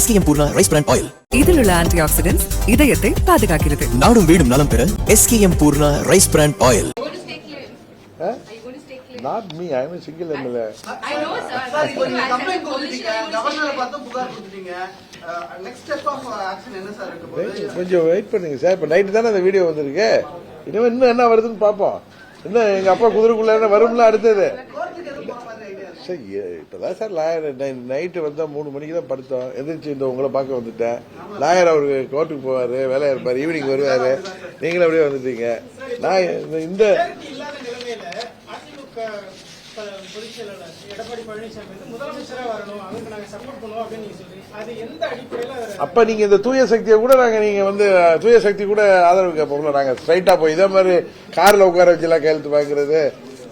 SKM Purna Rice Bran Oil. இதில் உள்ள antioxidants இதயத்தை பாதுகாக்கிறது. நாடும் வீடும் நலம் பெற SKM Purna Rice Bran Oil. Not me, I am a single MLA. I know, sir. Complaint governor பார்த்து புகார் கொடுத்தீங்க. Next step of action என்ன சார் இருக்க போகுது? கொஞ்சம் வெயிட் பண்ணுங்க சார். இப்ப நைட் தானே அந்த வீடியோ வந்திருக்கு. இன்னும் என்ன வருதுன்னு பாப்போம். இன்னும் எங்க அப்பா குதிரைக்குள்ள வரும்ல அடுத்தது. இப்பதான் சார் லாயர் நைட்டு வந்தா 3 மணிக்கு தான் படுத்தோம். எந்திரிச்சு இந்த உங்களை பார்க்க வந்துட்டேன். லாயர் அவருக்கு கோர்ட்டுக்கு போவாரு, வேலையா இருப்பாரு, ஈவினிங் வருவாரு. நீங்களும் அப்படியே வந்துட்டீங்க. நான் இந்த அப்ப நீங்க இந்த தூய சக்தியை கூட தூய சக்தி கூட ஆதரவு கேட்போம்ல. நாங்க ஸ்ட்ரைட்டா போய் இதே மாதிரி கார்ல உட்கார வச்சு எல்லாம் கையெழுத்து வாங்குறது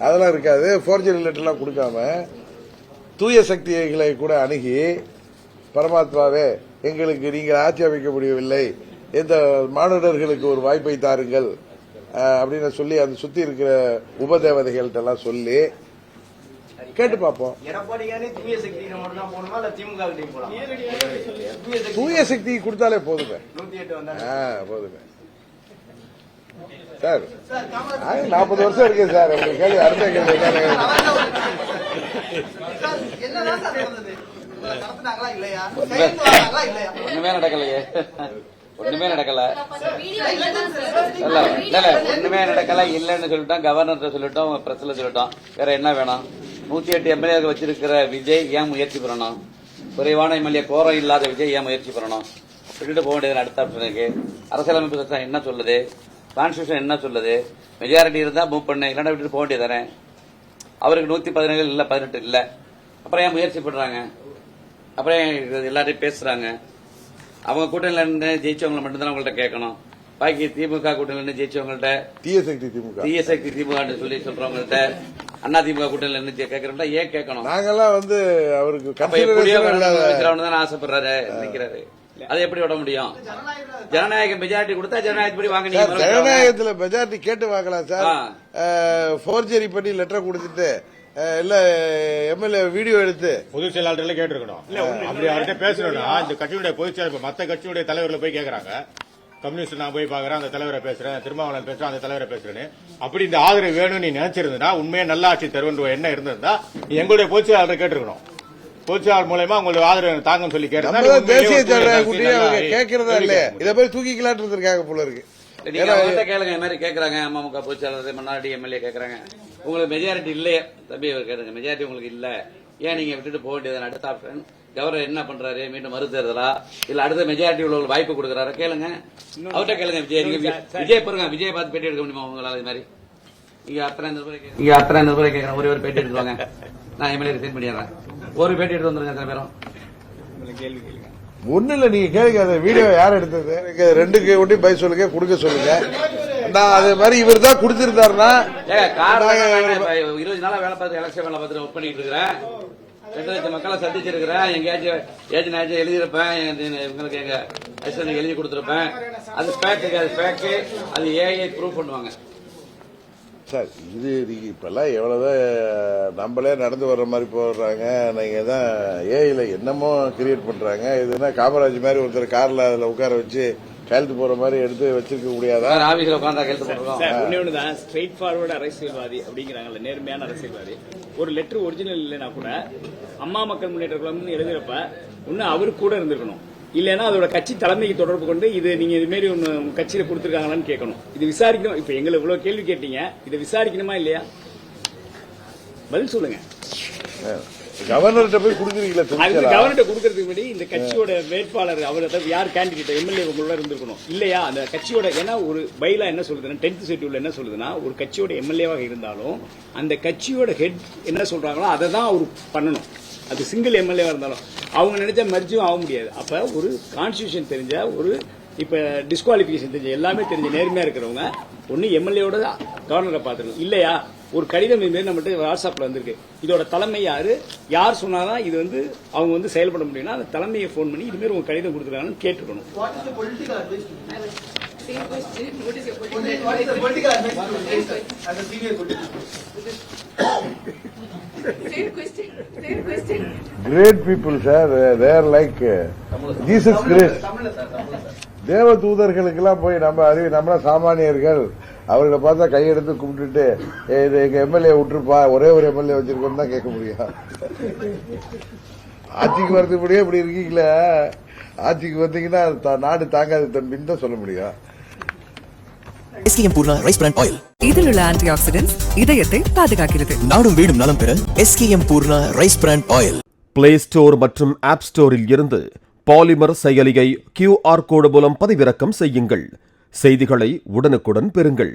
அதெல்லாம் இருக்காது. ஃபோர்ஜரி லெட்டர் எல்லாம் கொடுக்காம தூய சக்திகளை கூட அணுகி பரமாத்மாவே எங்களுக்கு நீங்கள் ஆட்சி அமைக்க முடியவில்லை, இந்த மானுடர்களுக்கு ஒரு வாய்ப்பை தாருங்கள் அப்படின்னு சொல்லி அந்த சுத்தி இருக்கிற உபதேவதைகள்ட்ட எல்லாம் சொல்லி கேட்டு பார்ப்போம். தூய சக்தி கொடுத்தாலே போதுமே போதுமே சார். 40 வருஷம் இருக்கு சார். உங்களுக்கு கேள்வி அடுத்த கேள்வி ஒண்ணுமே நடக்கலையே. ஒண்ணுமே நடக்கல ஒண்ணுமே நடக்கல இல்லன்னு சொல்லிட்டோம். கவர்னர் சொல்லிட்டோம், பிரஸ்ல சொல்லிட்டோம். வேற என்ன வேணும்? 108 எம்எல்ஏ வச்சிருக்கிற விஜய் ஏன் முயற்சி பண்ணணும்? குறைவான எம்எல்ஏ கோரம் இல்லாத விஜய் ஏன் முயற்சி பண்ணணும்? விட்டுட்டு போக வேண்டியது அடுத்த ஆப்ஷனுக்கு. அரசியலமைப்பு சட்டம் என்ன சொல்லுது? கான்ஸ்டியூஷன் என்ன சொல்லுது? மெஜாரிட்டி இருந்தா மூவ் பண்ண, இல்லைன்னா விட்டுட்டு போக வேண்டியதானே. அவருக்கு 117 இல்ல 18 இல்ல. அப்புறம் ஏன் முயற்சி பண்றாங்க? அப்புறம் எல்லாரையும் பேசுறாங்க. அவங்க கூட்டணியில இருந்து ஜெயிச்சவங்களை மட்டும்தான் உங்கள்ட்ட கேட்கணும். பாக்கி திமுக கூட்டணியில இருந்து ஜெயிச்சவங்கள்ட்ட தீய சக்தி திமுக சொல்லி சொல்றவங்கள்ட்ட அண்ணா திமுக கூட்டணியில இருந்து கேட்கறவங்க ஏன் கேட்கணும்? நாங்கெல்லாம் அவருக்கு தானே ஆசைப்படுறாரு, நினைக்கிறாரு. அதை எப்படி விட முடியும்? ஜனநாயக மெஜாரிட்டி கொடுத்தா ஜனநாயகப்படி வாங்கினீங்க. ஜனநாயகத்துல மெஜாரிட்டி கேட்டு வாங்கலாம் சார். ஃபோர்ஜரி பண்ணி லெட்டர் கொடுத்துட்டு இல்ல எம்எல்ஏ வீடியோ எடுத்து பொதுச் செயலாளர்ல கேட்டிருக்கணும். அப்படி அவர்கிட்ட பேசணும்னா இந்த கட்சியுடைய பொதுச் செயலாளர் மத்த கட்சியுடைய தலைவர்களை போய் கேட்கறாங்க. கம்யூனிஸ்ட் நான் போய் பாக்குறேன், அந்த தலைவரை பேசுறேன், திருமாவளவன் பேசுறேன், அந்த தலைவரை பேசுறேன்னு. அப்படி இந்த ஆதரவு வேணும்னு நீ நினைச்சிருந்தா, உண்மையா நல்ல ஆட்சி தருவன்ற என்ன இருந்திருந்தா எங்களுடைய பொதுச் செயலாளரை கேட்டிருக்கணும். பொதுச்செயலாளர் மூலமா உங்களுக்கு ஆதரவு தாங்கன்னு சொல்லி கேட்டா தேசிய தலைவர் கேட்கறதா இல்லையா? இதை போய் தூக்கிக்கலாட்டு இருக்காங்க போல இருக்கு. கேளுங்க. இந்த மாதிரி கேட்கறாங்க. அமமுக பொதுச்செயலாளர் மன்னாடி எம்எல்ஏ கேட்கறாங்க. உங்களுக்கு மெஜாரிட்டி இல்லையே தம்பி, அவர் கேளுங்க. மெஜாரிட்டி உங்களுக்கு இல்ல, ஏன் நீங்க விட்டுட்டு போக வேண்டியது? அடுத்த ஆப்ஷன் கவர்னர் என்ன பண்றாரு? மீண்டும் மறு தேர்தலா இல்ல அடுத்த மெஜாரிட்டி உள்ளவங்களுக்கு வாய்ப்பு கொடுக்கறாரு? கேளுங்க, அவர்கிட்ட கேளுங்க. விஜய் பாருங்க, விஜய் பார்த்து பேட்டி எடுக்க முடியுமா உங்களால? இது மாதிரி இங்க அத்தனை நிருபரை கேட்கறேன். ஒரே ஒரு பேட்டி எடுத்துவாங்க, நான் எம்எல்ஏ ரிசைன் பண்ணிடுறேன். ஒரு பேட்டி எடுத்து வந்துருங்க. எத்தனை பேரும் ஒண்ணு இல்ல, நீங்க கேளுங்க. அந்த வீடியோ யார் எடுத்தது? 2க்கு ஒட்டி பை சொல்லுங்க, கொடுக்க சொல்லுங்க. நான் அது மாதிரி இவர் தான் கொடுத்திருந்தாருன்னா 20 நாளா வேலை பார்த்து எலெக்ஷன் வேலை பார்த்து ஒர்க் பண்ணிட்டு இருக்கிறேன். 2 லட்சம் மக்களை சந்திச்சிருக்கிறேன். எங்கேயாச்சும் எழுதியிருப்பேன், இவங்களுக்கு எங்க அசிஸ்டன்ட் எழுதி கொடுத்திருப்பேன். அது ஃபேக்கு, அது ஏஐ ப்ரூவ் பண்ணுவாங்க சார். இது இப்பெல்லாம் எவ்வளவுதான் நம்மளே நடந்து வர்ற மாதிரி போடுறாங்க. நீங்க தான் ஏஐல என்னமோ கிரியேட் பண்றாங்க. இதுனா காமராஜ் மாதிரி ஒருத்தர் கார்ல அதுல உட்கார வச்சு கையெழுத்து போற மாதிரி எடுத்து வச்சிருக்க முடியாதா? ஆபீஸ்ல உட்கார்ந்தா கையெழுத்து போடுறோம். ஒண்ணுதான் ஸ்ட்ரெயிட் ஃபார்வர்டு அரசியல்வாதி அப்படிங்கிறாங்கல்ல, நேர்மையான அரசியல்வாதி. ஒரு லெட்டர் ஒரிஜினல் இல்லைன்னா கூட அம்மா மக்கள் முன்னேற்ற கழகம்னு எழுதுறப்ப ஒன்னு அவரு கூட இருந்திருக்கணும், இல்லைன்னா அதோட கட்சி தலைமைக்கு தொடர்பு கொண்டு இது நீங்க இது மாதிரி ஒன்னு கட்சியில கொடுத்திருக்காங்களான்னு கேட்கணும். இது விசாரிக்கணும். இப்ப எங்களை இவ்வளவு கேள்வி கேட்டீங்க, இதை விசாரிக்கணுமா இல்லையா? பதில் சொல்லுங்க. கவர்னர்கிட்ட போய் கொடுக்குறீங்களா? கவர்னர்கிட்ட கொடுக்கறதுக்கு முன்னாடி இந்த கட்சியோட வேட்பாளர் அவர் யார் கேண்டிடேட் எம்எல்ஏ உங்களோட இருந்திருக்கணும் இல்லையா? அந்த கட்சியோட ஏன்னா ஒரு பைலா என்ன சொல்லுதுன்னா 10th ஷெட்யூல்ல என்ன சொல்லுதுன்னா, ஒரு கட்சியோட எம்எல்ஏவாக இருந்தாலும் அந்த கட்சியோட ஹெட் என்ன சொல்றாங்களோ அதை தான் அவர் பண்ணணும். அது சிங்கிள் எம்எல்ஏவா இருந்தாலும் அவங்க நினைச்சா மர்ஜும் ஆக முடியாது. அப்ப ஒரு கான்ஸ்டிடியூஷன் தெரிஞ்ச ஒரு இப்ப டிஸ்குவாலிபிகேஷன் தெரிஞ்ச எல்லாமே தெரிஞ்ச நேர்மையா இருக்கிறவங்க ஒன்னு எம்எல்ஏவோட கவர்னரை பாத்துக்கணும். இல்லையா ஒரு கடிதம் இது மாதிரி நம்மகிட்ட வாட்ஸ்அப்ல வந்திருக்கு, இதோட தலைமை யார் சொன்னாதான் இது அவங்க செயல்பட முடியும்னா அந்த தலைமையை போன் பண்ணி இது மாதிரி உங்க கடிதம் கொடுத்துருக்காங்கன்னு கேட்டுக்கணும். Great people, sir. They are like Jesus Christ தமிழ்ல சார் தேவ தூதர்களுக்கெல்லாம் போய் நம்மள சாமானியர்கள் அவர்களை பார்த்தா கையெடுத்து கும்பிட்டுட்டு இது எங்க எம்எல்ஏ விட்டுருப்பா, ஒரே ஒரு எம்எல்ஏ வச்சிருக்கோம் தான் கேட்க முடியும். ஆட்சிக்கு வரதுக்கு முடியும் இப்படி இருக்கீங்களே, ஆட்சிக்கு வந்தீங்கன்னா நாடு தாங்காது தம்பின்னு தான் சொல்ல முடியும். SKM Poorna rice brand oil. இதில் உள்ள ஆன்டி ஆக்சிடென்ட்ஸ் இதயத்தை பாதுகாக்கிறது. நாடும் வீடும் நலம் பெற SKM Poorna rice brand oil. Play store மற்றும் ஆப் ஸ்டோரில் இருந்து பாலிமர் செயலியை QR கோடு மூலம் பதிவிறக்கம் செய்யுங்கள். செய்திகளை உடனுக்குடன் பெறுங்கள்.